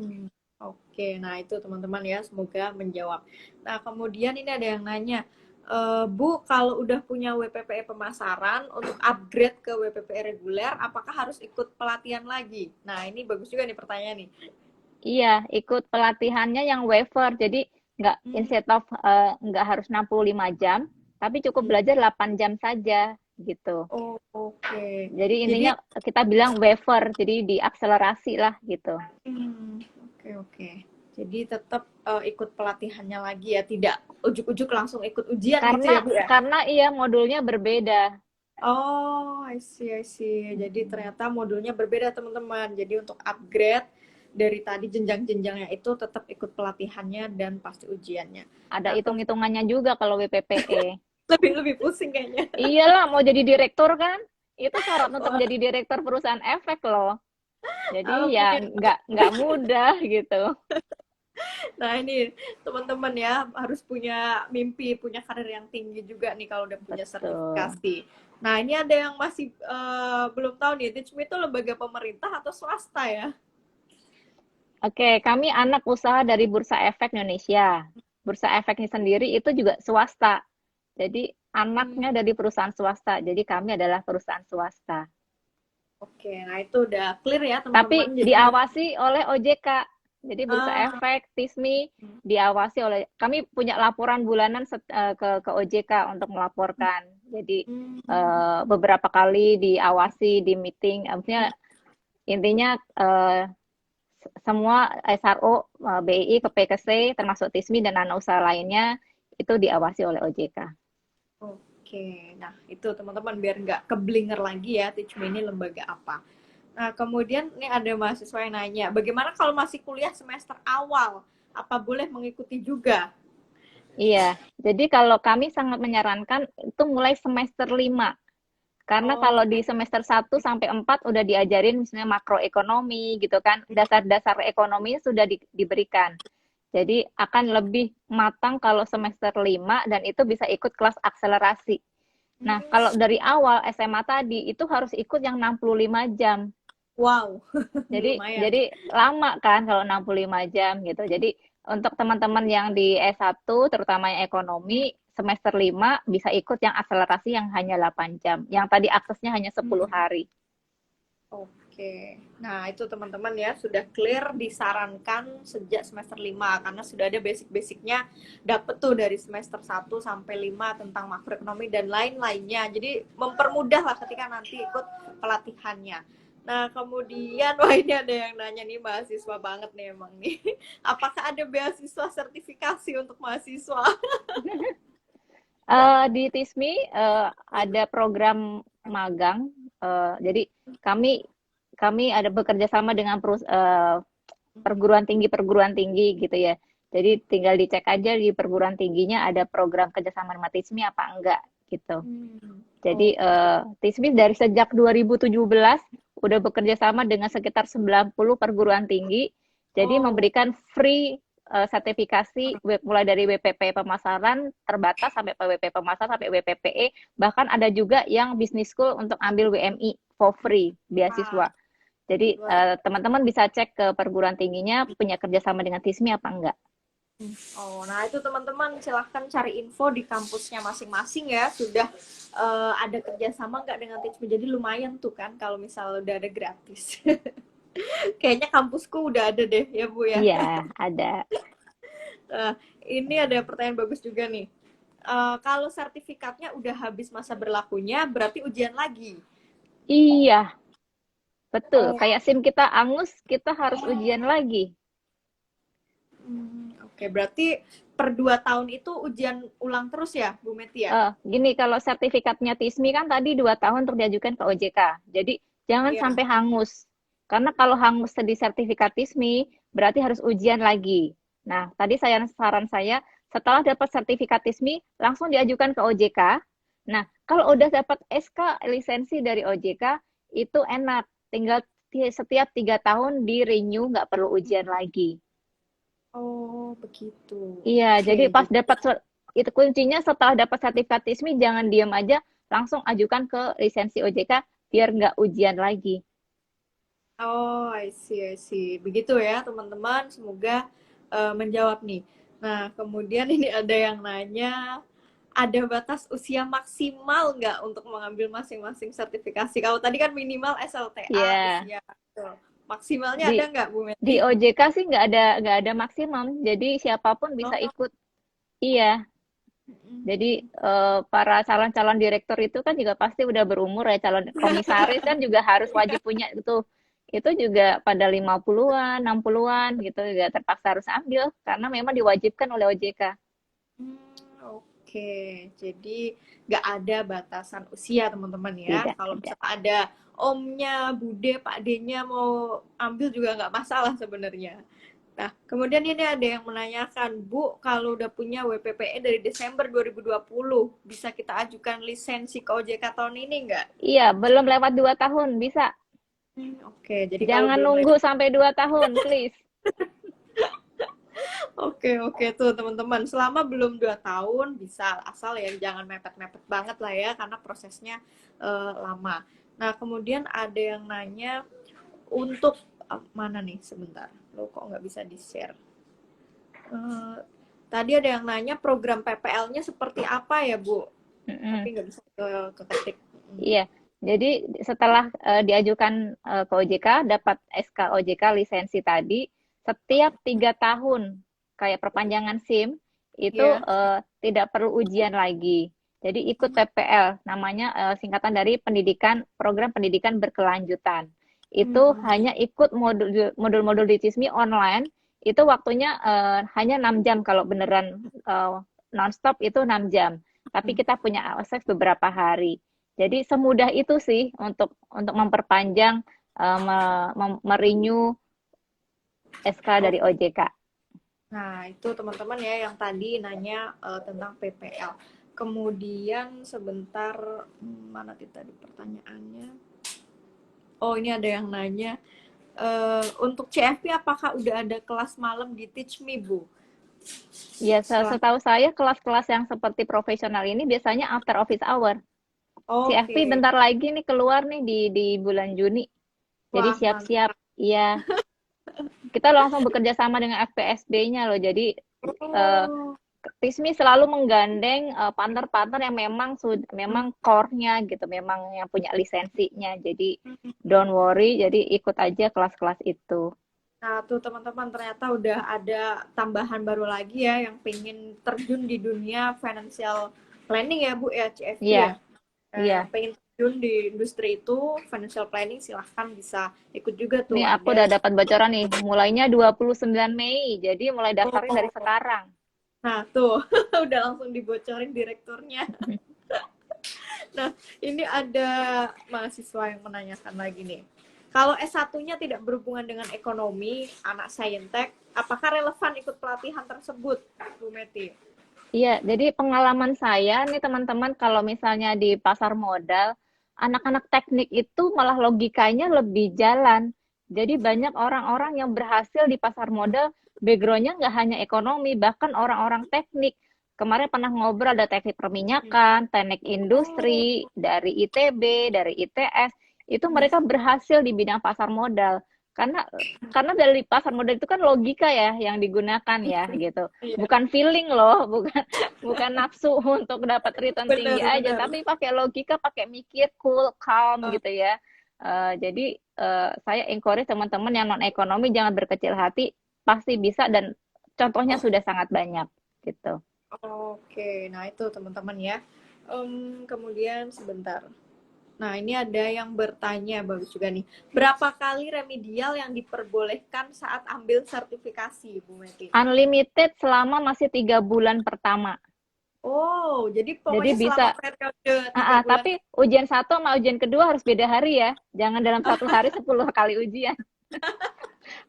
Oke, nah itu teman-teman ya, semoga menjawab. Nah, kemudian ini ada yang nanya, Bu, kalau udah punya WPPE pemasaran, untuk upgrade ke WPPE reguler, apakah harus ikut pelatihan lagi? Nah, ini bagus juga nih pertanyaan nih. Iya, ikut pelatihannya yang waiver. Jadi nggak Hmm. instead of nggak harus 65 jam, tapi cukup Hmm. belajar 8 jam saja gitu. Oh, oke. Jadi Jadi, intinya kita bilang waiver, jadi diakselerasi lah gitu. oke, oke. Jadi tetap ikut pelatihannya lagi ya, tidak ujuk-ujuk langsung ikut ujian gitu Karena ya, Bu ya? karena iya modulnya berbeda. Oh, I see, I see. Jadi ternyata modulnya berbeda teman-teman. Jadi untuk upgrade dari tadi jenjang-jenjangnya itu tetap ikut pelatihannya dan pasti ujiannya. Ada Nah, hitung-hitungannya juga kalau WPPE. lebih lebih pusing kayaknya. Iyalah, mau jadi direktur kan? Itu syarat untuk Wah, jadi direktur perusahaan efek loh. Jadi ya alhamdulillah. nggak mudah gitu. Nah, ini teman-teman ya harus punya mimpi, punya karir yang tinggi juga nih kalau udah punya Betul. sertifikasi. Nah, ini ada yang masih belum tahu nih, Teach Me itu lembaga pemerintah atau swasta ya? Oke, kami anak usaha dari Bursa Efek Indonesia. Bursa Efek ini sendiri itu juga swasta. Jadi Hmm, anaknya dari perusahaan swasta. Jadi kami adalah perusahaan swasta. oke, nah itu udah clear ya Tapi teman-teman. Jadi, diawasi oleh OJK. Jadi Bursa ah, Efek, TISMI diawasi oleh kami punya laporan bulanan ke OJK untuk melaporkan. Jadi hmm, beberapa kali diawasi di meeting. Maksudnya intinya semua SRO, BI, ke PKC, termasuk TISMI dan anak usaha lainnya itu diawasi oleh OJK. oke. Nah, itu teman-teman biar nggak keblinger lagi ya, Teach Me ini lembaga apa. Nah, kemudian ini ada mahasiswa yang nanya, bagaimana kalau masih kuliah semester awal? Apa boleh mengikuti juga? Iya, jadi kalau kami sangat menyarankan itu mulai semester 5. Karena Oh, kalau di semester 1 sampai 4 udah diajarin misalnya makroekonomi gitu kan, dasar-dasar ekonomi sudah diberikan. Jadi akan lebih matang kalau semester 5 dan itu bisa ikut kelas akselerasi. Nah, kalau dari awal SMA tadi itu harus ikut yang 65 jam. wow, Jadi lumayan. jadi lama kan kalau 65 jam gitu. Jadi untuk teman-teman yang di S1 terutama yang ekonomi semester 5 bisa ikut yang akselerasi yang hanya 8 jam. Yang tadi aksesnya hanya 10 hari. Oke. Nah, itu teman-teman ya sudah clear, disarankan sejak semester 5 karena sudah ada basic-basicnya dapet tuh dari semester 1 sampai 5 tentang makroekonomi dan lain-lainnya. Jadi mempermudah lah ketika nanti ikut pelatihannya. Nah, kemudian wah ini ada yang nanya nih, mahasiswa banget nih emang nih. Apakah ada beasiswa sertifikasi untuk mahasiswa? Di TISMI ada program magang. Jadi kami ada bekerja sama dengan perguruan tinggi gitu ya. Jadi tinggal dicek aja di perguruan tingginya ada program kerjasama dengan TISMI apa enggak gitu. Jadi TISMI dari sejak 2017 udah bekerja sama dengan sekitar 90 perguruan tinggi. Jadi memberikan free sertifikasi mulai dari WPP pemasaran terbatas sampai WP pemasaran sampai WPPE, bahkan ada juga yang business school untuk ambil WMI for free beasiswa. Jadi teman-teman bisa cek ke perguruan tingginya punya kerjasama dengan TISMI apa enggak. Oh, nah itu teman-teman silahkan cari info di kampusnya masing-masing ya. Sudah ada kerjasama nggak dengan TISMI? Jadi lumayan tuh kan kalau misal udah ada gratis. Kayaknya kampusku udah ada deh ya Bu ya. Iya, ada. Ini ada pertanyaan bagus juga nih. Kalau sertifikatnya udah habis masa berlakunya, berarti ujian lagi. Iya, betul. Kayak SIM kita angus, kita harus ujian lagi. Oke, berarti per 2 tahun itu ujian ulang terus ya, Bu Meti ya? Gini, kalau sertifikatnya TISMI kan tadi 2 tahun untuk diajukan ke OJK. Jadi jangan sampai hangus. Karena kalau hangus di sertifikat TISMI, berarti harus ujian lagi. Nah, tadi saran saya, setelah dapat sertifikat TISMI, langsung diajukan ke OJK. Nah, kalau udah dapat SK lisensi dari OJK, itu enak. Tinggal setiap 3 tahun di-renew, nggak perlu ujian lagi. Oh, begitu. Iya, jadi pas dapat itu kuncinya setelah dapat sertifikat TISMI jangan diam aja, langsung ajukan ke lisensi OJK biar nggak ujian lagi. Oh, I see. Begitu ya, teman-teman. Semoga menjawab nih. Nah, kemudian ini ada yang nanya, ada batas usia maksimal nggak untuk mengambil masing-masing sertifikasi? Kalau tadi kan minimal SLTA usia. Maksimalnya ada nggak, Bu Meti? Di OJK sih nggak ada maksimum, jadi siapapun bisa ikut. Iya. Jadi para calon-calon direktur itu kan juga pasti udah berumur ya, calon komisaris kan juga harus wajib punya itu. Itu juga pada 50-an, 60-an gitu juga terpaksa harus ambil karena memang diwajibkan oleh OJK. Oke, jadi nggak ada batasan usia teman-teman ya. Tidak, Kalau tidak. misalnya ada omnya, bude, pak D-nya mau ambil juga nggak masalah sebenarnya. Nah, kemudian ini ada yang menanyakan, Bu, kalau udah punya WPPE dari Desember 2020, bisa kita ajukan lisensi ke OJK tahun ini nggak? Iya, belum lewat 2 tahun, bisa. Oke, jadi Jangan nunggu sampai 2 tahun, please. Oke tuh teman-teman, selama belum 2 tahun bisa, asal ya jangan mepet-mepet banget lah ya karena prosesnya lama. Nah, kemudian ada yang nanya untuk mana nih, sebentar, lo kok nggak bisa di-share. Tadi ada yang nanya program PPL-nya seperti apa ya, Bu? Tapi nggak bisa keketik. Iya, jadi setelah diajukan ke OJK, dapat SK OJK lisensi tadi, setiap 3 tahun kayak perpanjangan SIM itu tidak perlu ujian lagi. Jadi ikut PPL, namanya singkatan dari program pendidikan berkelanjutan. Itu hanya ikut modul-modul di TISMI online, itu waktunya hanya 6 jam kalau beneran non-stop itu 6 jam. Tapi kita punya akses beberapa hari. Jadi semudah itu sih untuk memperpanjang, merenew SK dari OJK. Nah, itu teman-teman ya yang tadi nanya tentang PPL. Kemudian sebentar, mana tadi pertanyaannya? Oh, ini ada yang nanya, untuk CFP apakah udah ada kelas malam di Teach Me, Bu? Ya, setahu saya kelas-kelas yang seperti profesional ini biasanya after office hour. CFP bentar lagi nih keluar nih di bulan Juni. Jadi siap-siap. Iya. Kita langsung bekerja sama dengan FPSB-nya loh. Jadi TISMI selalu menggandeng partner-partner yang memang core-nya gitu, memang yang punya lisensinya. Jadi don't worry, jadi ikut aja kelas-kelas itu. Nah, tuh teman-teman ternyata udah ada tambahan baru lagi ya yang pengen terjun di dunia financial planning ya Bu ya, CFP Iya, ya. iya. Yang pengen terjun di industri itu financial planning silahkan bisa ikut juga tuh Nih aku ada. udah dapat bocoran nih, mulainya 29 Mei. Jadi mulai daftarnya dari Oh, sekarang. nah tuh udah langsung dibocorin direkturnya. Nah, ini ada mahasiswa yang menanyakan lagi nih. Kalau S1-nya tidak berhubungan dengan ekonomi, anak saintek, apakah relevan ikut pelatihan tersebut, Bu Meti? Iya, jadi pengalaman saya nih teman-teman kalau misalnya di pasar modal, anak-anak teknik itu malah logikanya lebih jalan. Jadi banyak orang-orang yang berhasil di pasar modal, background-nya nggak hanya ekonomi, bahkan orang-orang teknik. Kemarin pernah ngobrol ada teknik perminyakan, teknik Oh, industri, dari ITB, dari ITS, itu mereka berhasil di bidang pasar modal. Karena karena dari pasar modal itu kan logika ya yang digunakan ya gitu, iya, bukan feeling loh, bukan bukan nafsu untuk dapat return tinggi aja, benar-benar. tapi pakai logika, pakai mikir, cool, calm gitu ya. Jadi saya encourage teman-teman yang non ekonomi jangan berkecil hati, pasti bisa dan contohnya sudah sangat banyak gitu. Oke, nah itu teman-teman ya. Kemudian sebentar. Nah, ini ada yang bertanya, bagus juga nih. Berapa kali remedial yang diperbolehkan saat ambil sertifikasi, Bu Meti? Unlimited selama masih 3 bulan pertama. Oh, jadi Jadi pokoknya selama bisa, periode 3 bulan. tapi ujian satu sama ujian kedua harus beda hari ya. Jangan dalam satu hari 10 kali ujian.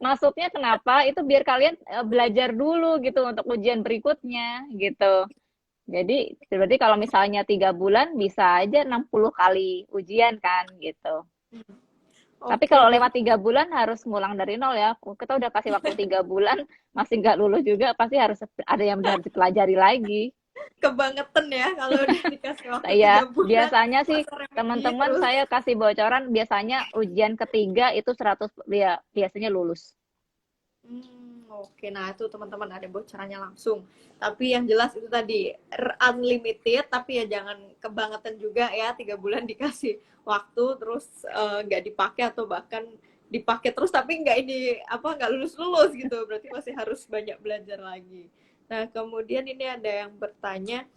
Maksudnya kenapa? Itu biar kalian belajar dulu gitu untuk ujian berikutnya gitu. Jadi berarti kalau misalnya 3 bulan bisa aja 60 kali ujian kan gitu. Tapi Oke, kalau berarti lewat 3 bulan harus ngulang dari nol ya. Kita udah kasih waktu 3 bulan masih nggak lulus juga, pasti harus ada yang harus dipelajari lagi. kebangetan ya kalau udah dikasih waktu Ya, 3 bulan biasanya sih masa remedi teman-teman terus. saya kasih bocoran biasanya ujian ketiga itu 100 ya biasanya lulus. Oke, nah itu teman-teman ada bocorannya langsung. Tapi yang jelas itu tadi unlimited, tapi ya jangan kebangetan juga ya 3 bulan dikasih waktu terus nggak dipakai atau bahkan dipakai terus tapi nggak ini apa nggak lulus-lulus gitu. Berarti masih harus banyak belajar lagi. Nah kemudian ini ada yang bertanya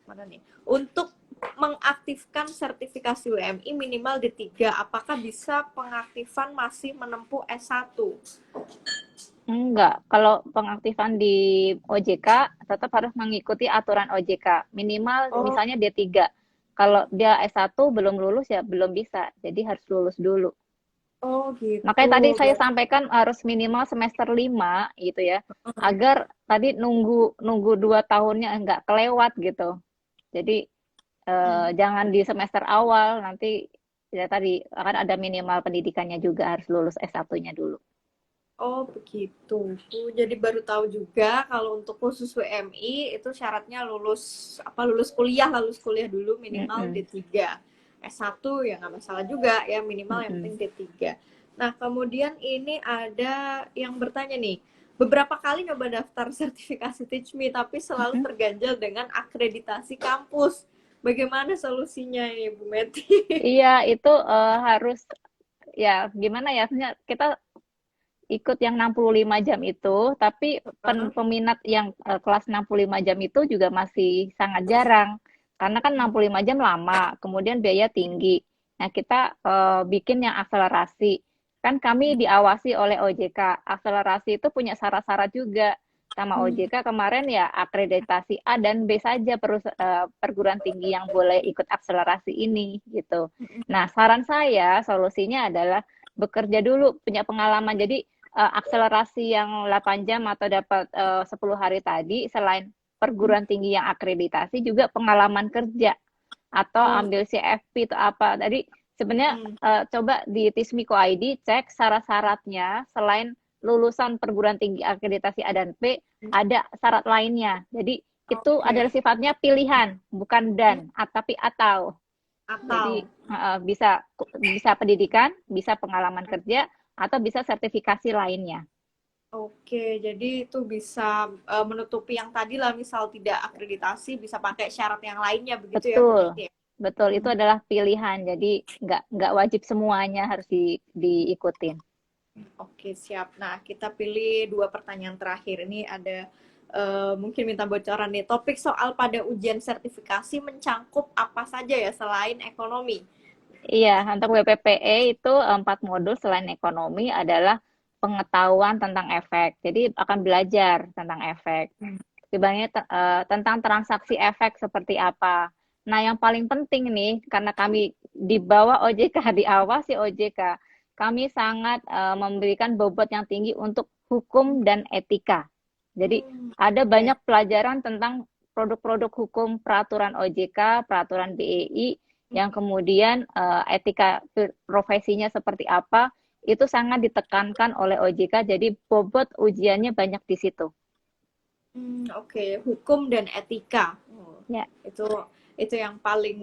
mana nih untuk mengaktifkan sertifikasi WMI minimal D3, apakah bisa pengaktifan masih menempuh S1? Enggak, kalau pengaktifan di OJK tetap harus mengikuti aturan OJK. Minimal Oh, misalnya D3. Kalau dia S1 belum lulus ya belum bisa. Jadi harus lulus dulu. oh gitu. Makanya tadi saya Berarti sampaikan harus minimal semester 5 gitu ya. Agar tadi nunggu nunggu 2 tahunnya enggak kelewat gitu. Jadi jangan di semester awal nanti ya tadi akan ada minimal pendidikannya juga harus lulus S1-nya dulu. oh begitu. Jadi baru tahu juga kalau untuk khusus WMI itu syaratnya lulus kuliah dulu minimal Mm-mm. D3. S1 ya nggak masalah juga ya minimal yang Mm-mm. penting D3. Nah, kemudian ini ada yang bertanya nih, beberapa kali nyoba daftar sertifikasi Teach Me tapi selalu Mm-mm. terganjal dengan akreditasi kampus. Bagaimana solusinya ini, Bu Meti? Iya, itu harus ya gimana ya? Maksudnya kita ikut yang 65 jam itu, tapi peminat yang kelas 65 jam itu juga masih sangat jarang. Karena kan 65 jam lama, kemudian biaya tinggi. Nah, kita bikin yang akselerasi. Kan kami diawasi oleh OJK. Akselerasi itu punya syarat-syarat juga. Sama OJK kemarin ya akreditasi A dan B saja perguruan tinggi yang boleh ikut akselerasi ini gitu. Nah, saran saya solusinya adalah bekerja dulu, punya pengalaman. Jadi akselerasi yang 8 jam atau dapat 10 hari tadi, selain perguruan tinggi yang akreditasi, juga pengalaman kerja atau Oh, ambil CFP atau apa. Tadi sebenarnya mm, coba di Tismiko ID cek syarat-syaratnya selain lulusan perguruan tinggi akreditasi A dan B, ada syarat lainnya. Jadi itu oke. adalah sifatnya pilihan, bukan dan, tapi atau. Jadi Atau bisa pendidikan, bisa pengalaman kerja, atau bisa sertifikasi lainnya. Oke, jadi itu bisa menutupi yang tadi lah, misal tidak akreditasi bisa pakai syarat yang lainnya begitu ya Bu Betul, Meti ya? betul itu Hmm, adalah pilihan. Jadi nggak wajib semuanya harus diikutin. oke, siap. Nah, kita pilih dua pertanyaan terakhir. Ini ada mungkin minta bocoran nih. Topik soal pada ujian sertifikasi mencangkup apa saja ya selain ekonomi? Iya, untuk WPPE itu 4 modul selain ekonomi adalah pengetahuan tentang efek. Jadi akan belajar tentang efek. Hmm. Sebenarnya tentang transaksi efek seperti apa. Nah, yang paling penting nih, karena kami di bawah OJK, diawasi OJK, kami sangat memberikan bobot yang tinggi untuk hukum dan etika. Jadi Hmm, ada oke. banyak pelajaran tentang produk-produk hukum, peraturan OJK, peraturan BEI, yang kemudian etika profesinya seperti apa, itu sangat ditekankan oleh OJK, jadi bobot ujiannya banyak di situ. Oke, hukum dan etika. Oh, Ya, itu itu yang paling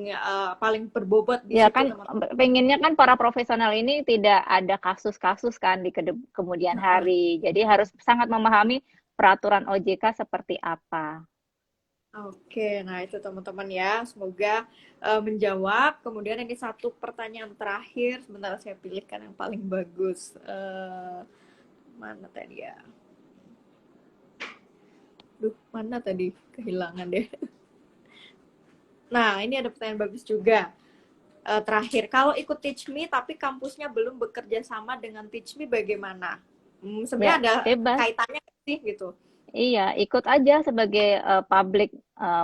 paling berbobot di ya situ kan teman-teman. pengennya kan para profesional ini tidak ada kasus-kasus kan di kemudian hari. Jadi harus sangat memahami peraturan OJK seperti apa. Oke, nah itu teman-teman ya, semoga menjawab. Kemudian ini satu pertanyaan terakhir, sebentar saya pilihkan yang paling bagus. Mana tadi ya? Duh, mana tadi? Kehilangan deh. Nah, ini ada pertanyaan bagus juga. Terakhir, kalau ikut Teach Me tapi kampusnya belum bekerja sama dengan Teach Me bagaimana? Sebenarnya Ya, ada bebas. kaitannya nggak sih gitu? Iya, ikut aja sebagai public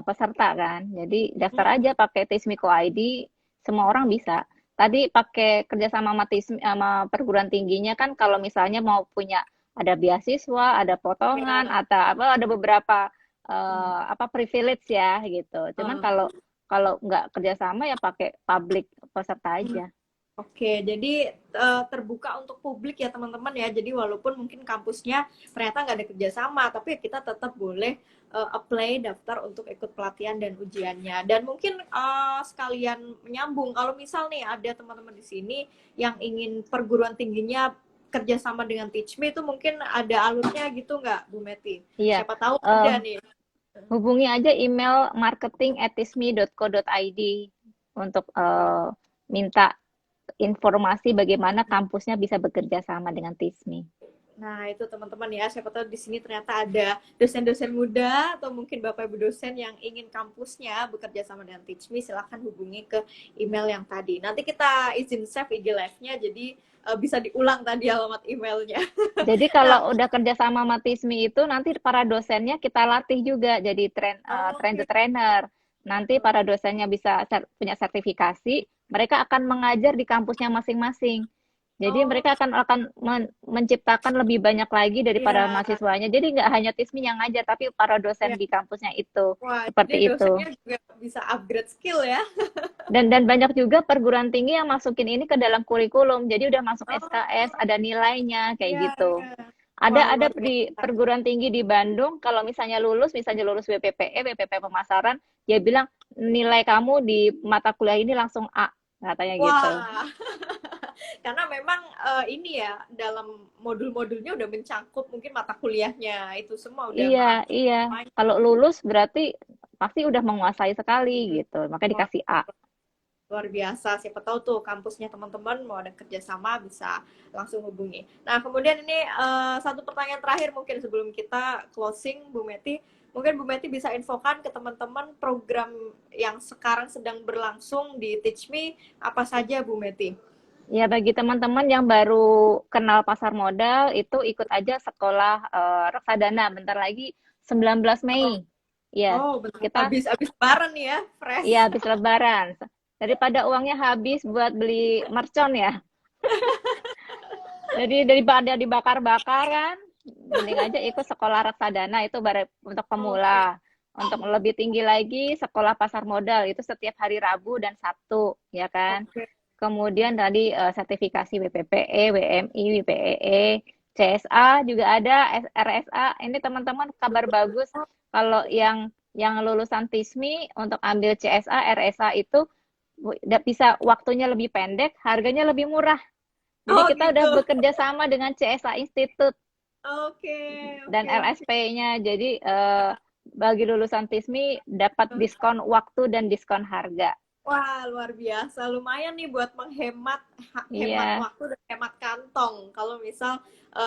peserta kan. Jadi daftar Hmm, aja pakai Tismiko ID, semua orang bisa. Tadi pakai kerjasama sama sama perguruan tingginya kan kalau misalnya mau punya ada beasiswa, ada potongan, ya. atau apa ada beberapa Hmm. apa privilege ya gitu. Cuman Eh, kalau kalau nggak kerjasama ya pakai public peserta hmm. aja. Oke, jadi terbuka untuk publik ya teman-teman ya. Jadi walaupun mungkin kampusnya ternyata nggak ada kerjasama, tapi kita tetap boleh apply daftar untuk ikut pelatihan dan ujiannya. Dan mungkin sekalian menyambung, kalau misal nih ada teman-teman di sini yang ingin perguruan tingginya kerjasama dengan Teach Me itu mungkin ada alurnya gitu nggak, Bu Meti? Iya. Siapa tahu eh, ada nih. Hubungi aja email marketing@tismi.co.id untuk minta informasi bagaimana kampusnya bisa bekerja sama dengan TISMI. Nah, itu teman-teman ya, siapa tahu di sini ternyata ada dosen-dosen muda atau mungkin Bapak Ibu dosen yang ingin kampusnya bekerja sama dengan Teach Me, silahkan hubungi ke email yang tadi. Nanti kita izin save IG Live-nya, jadi bisa diulang tadi alamat emailnya. Jadi Nah, kalau udah kerja sama TISMI itu nanti para dosennya kita latih juga jadi train the oke. trainer. Nanti para dosennya bisa punya sertifikasi, mereka akan mengajar di kampusnya masing-masing. Jadi Oh, mereka akan menciptakan lebih banyak lagi daripada iya, mahasiswanya. Jadi nggak hanya TISMI yang ngajar, tapi para dosen iya. di kampusnya itu. Wah, jadi Seperti itu. dosennya juga bisa upgrade skill ya. Dan banyak juga perguruan tinggi yang masukin ini ke dalam kurikulum. Jadi udah masuk Oh, SKS, ada nilainya kayak iya, gitu. iya. Wah, Ada luar di biasa. perguruan tinggi di Bandung, kalau misalnya lulus BPPE, BPP pemasaran, dia bilang nilai kamu di mata kuliah ini langsung A, katanya gitu. Wah, karena memang ini ya dalam modul-modulnya udah mencakup mungkin mata kuliahnya itu semua udah Iya, merangkum iya. semuanya. Kalau lulus berarti pasti udah menguasai sekali gitu. Makanya Wah, dikasih A. luar biasa. Siapa tahu tuh kampusnya teman-teman mau ada kerjasama bisa langsung hubungi. Nah, kemudian ini satu pertanyaan terakhir mungkin sebelum kita closing, Bu Meti. Mungkin Bu Meti bisa infokan ke teman-teman program yang sekarang sedang berlangsung di Teach Me apa saja, Bu Meti? Ya bagi teman-teman yang baru kenal pasar modal itu ikut aja sekolah reksadana bentar lagi 19 Mei. Ya, Oh, benar. kita Habis lebaran nih ya, fresh. ya habis lebaran. Daripada uangnya habis buat beli mercon ya. Jadi daripada dibakar-bakar kan, mending aja ikut sekolah reksadana itu baru untuk Oke. pemula. Untuk lebih tinggi lagi sekolah pasar modal itu setiap hari Rabu dan Sabtu, ya kan? Oke. Kemudian tadi sertifikasi BPPE, WMI, WPEE, CSA juga ada, RSA. Ini teman-teman kabar bagus kalau yang lulusan TISMI untuk ambil CSA, RSA itu bisa waktunya lebih pendek, harganya lebih murah. Jadi Oh kita udah gitu. bekerja sama dengan CSA Institute. Oke, dan oke, oke. LSP-nya. Jadi bagi lulusan TISMI dapat diskon waktu dan diskon harga. Wah, luar biasa. Lumayan nih buat menghemat hemat Iya, waktu dan hemat kantong. Kalau misal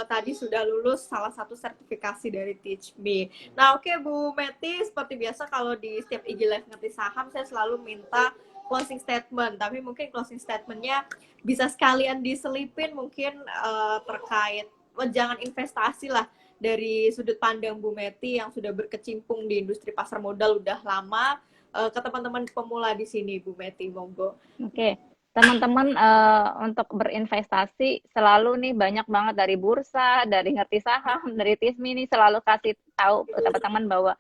tadi sudah lulus salah satu sertifikasi dari Teach Me. Nah, oke Bu Meti, seperti biasa kalau di setiap IG Live ngerti saham saya selalu minta closing statement. Tapi mungkin closing statementnya bisa sekalian diselipin mungkin terkait jangan investasi lah dari sudut pandang Bu Meti yang sudah berkecimpung di industri pasar modal udah lama ke teman-teman pemula di sini, Bu Meti, monggo. oke. Teman-teman untuk berinvestasi selalu nih banyak banget dari bursa, dari ngerti saham, dari TISMI nih selalu kasih tahu ke teman-teman bahwa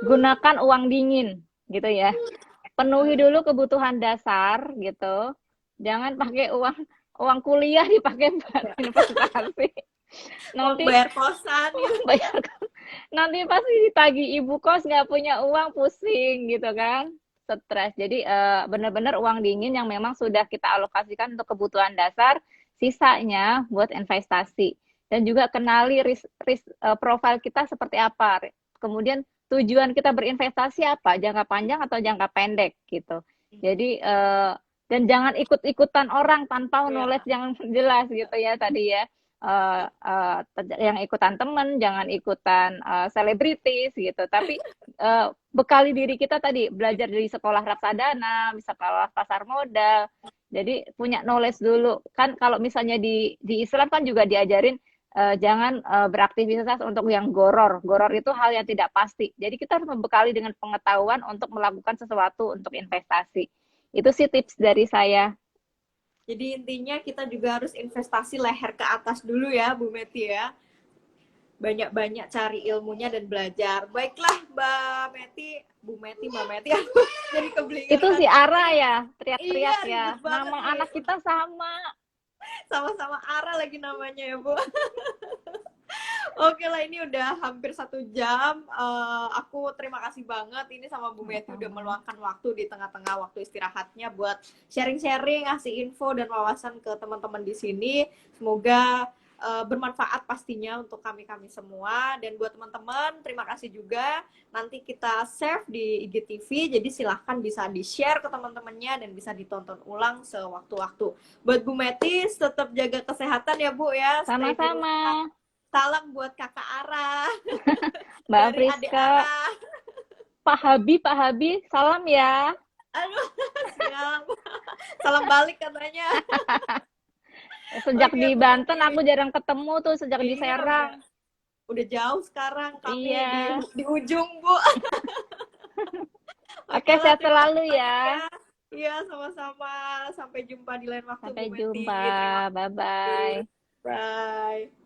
gunakan uang dingin gitu ya. Penuhi dulu kebutuhan dasar gitu. Jangan pakai uang uang kuliah dipakai buat investasi. Uang Nanti bayar kosan gitu. bayar nanti pasti ditagih ibu kos nggak punya uang pusing gitu kan, stres. Jadi benar-benar uang dingin yang memang sudah kita alokasikan untuk kebutuhan dasar, sisanya buat investasi. Dan juga kenali risk profile kita seperti apa, kemudian tujuan kita berinvestasi apa, jangka panjang atau jangka pendek gitu. Jadi dan jangan ikut-ikutan orang tanpa Ya, knowledge yang jelas gitu ya tadi ya. uh, uh, yang ikutan temen, jangan ikutan selebritis gitu. Tapi bekali diri kita tadi belajar dari sekolah reksadana, sekolah pasar modal. Jadi punya knowledge dulu. Kan kalau misalnya di Islam kan juga diajarin jangan beraktivitas untuk yang goror. Goror itu hal yang tidak pasti. Jadi kita harus membekali dengan pengetahuan untuk melakukan sesuatu untuk investasi. Itu sih tips dari saya. jadi intinya kita juga harus investasi leher ke atas dulu ya, Bu Meti ya. Banyak-banyak cari ilmunya dan belajar. Baiklah, Mbak Meti, Bu Meti, Mbak Meti, aku jadi Itu si keblinger Ara ini. ya, Iya, teriak-teriak ya. ribet banget Nama nih. anak kita sama. Sama-sama Ara lagi namanya ya, Bu. Oke lah, ini udah hampir 1 jam. Aku terima kasih banget ini sama Bu Meti udah Sama-sama. meluangkan waktu di tengah-tengah waktu istirahatnya buat sharing-sharing, ngasih info dan wawasan ke teman-teman di sini. Semoga bermanfaat pastinya untuk kami-kami semua. Dan buat teman-teman, terima kasih juga. Nanti kita save di IGTV, jadi silahkan bisa di-share ke teman-temannya dan bisa ditonton ulang sewaktu-waktu. Buat Bu Meti, tetap jaga kesehatan ya Bu ya, stay di Sama-sama. rumah. Salam buat kakak Ara Mbak dari adik Friska, Ara. Pak Habi, salam ya. Aduh, siap. Salam balik katanya. Sejak Oke, di Bu Banten Meti. aku jarang ketemu tuh, sejak di Iya, Serang. udah jauh sekarang kami Iya. di ujung, Bu. Oke Oke, lah, sehat terima kasih selalu banyak ya. ya. Iya, sama-sama. Sampai jumpa di lain waktu, Sampai Bu Meti. jumpa. Terima kasih. Bye-bye. Bye.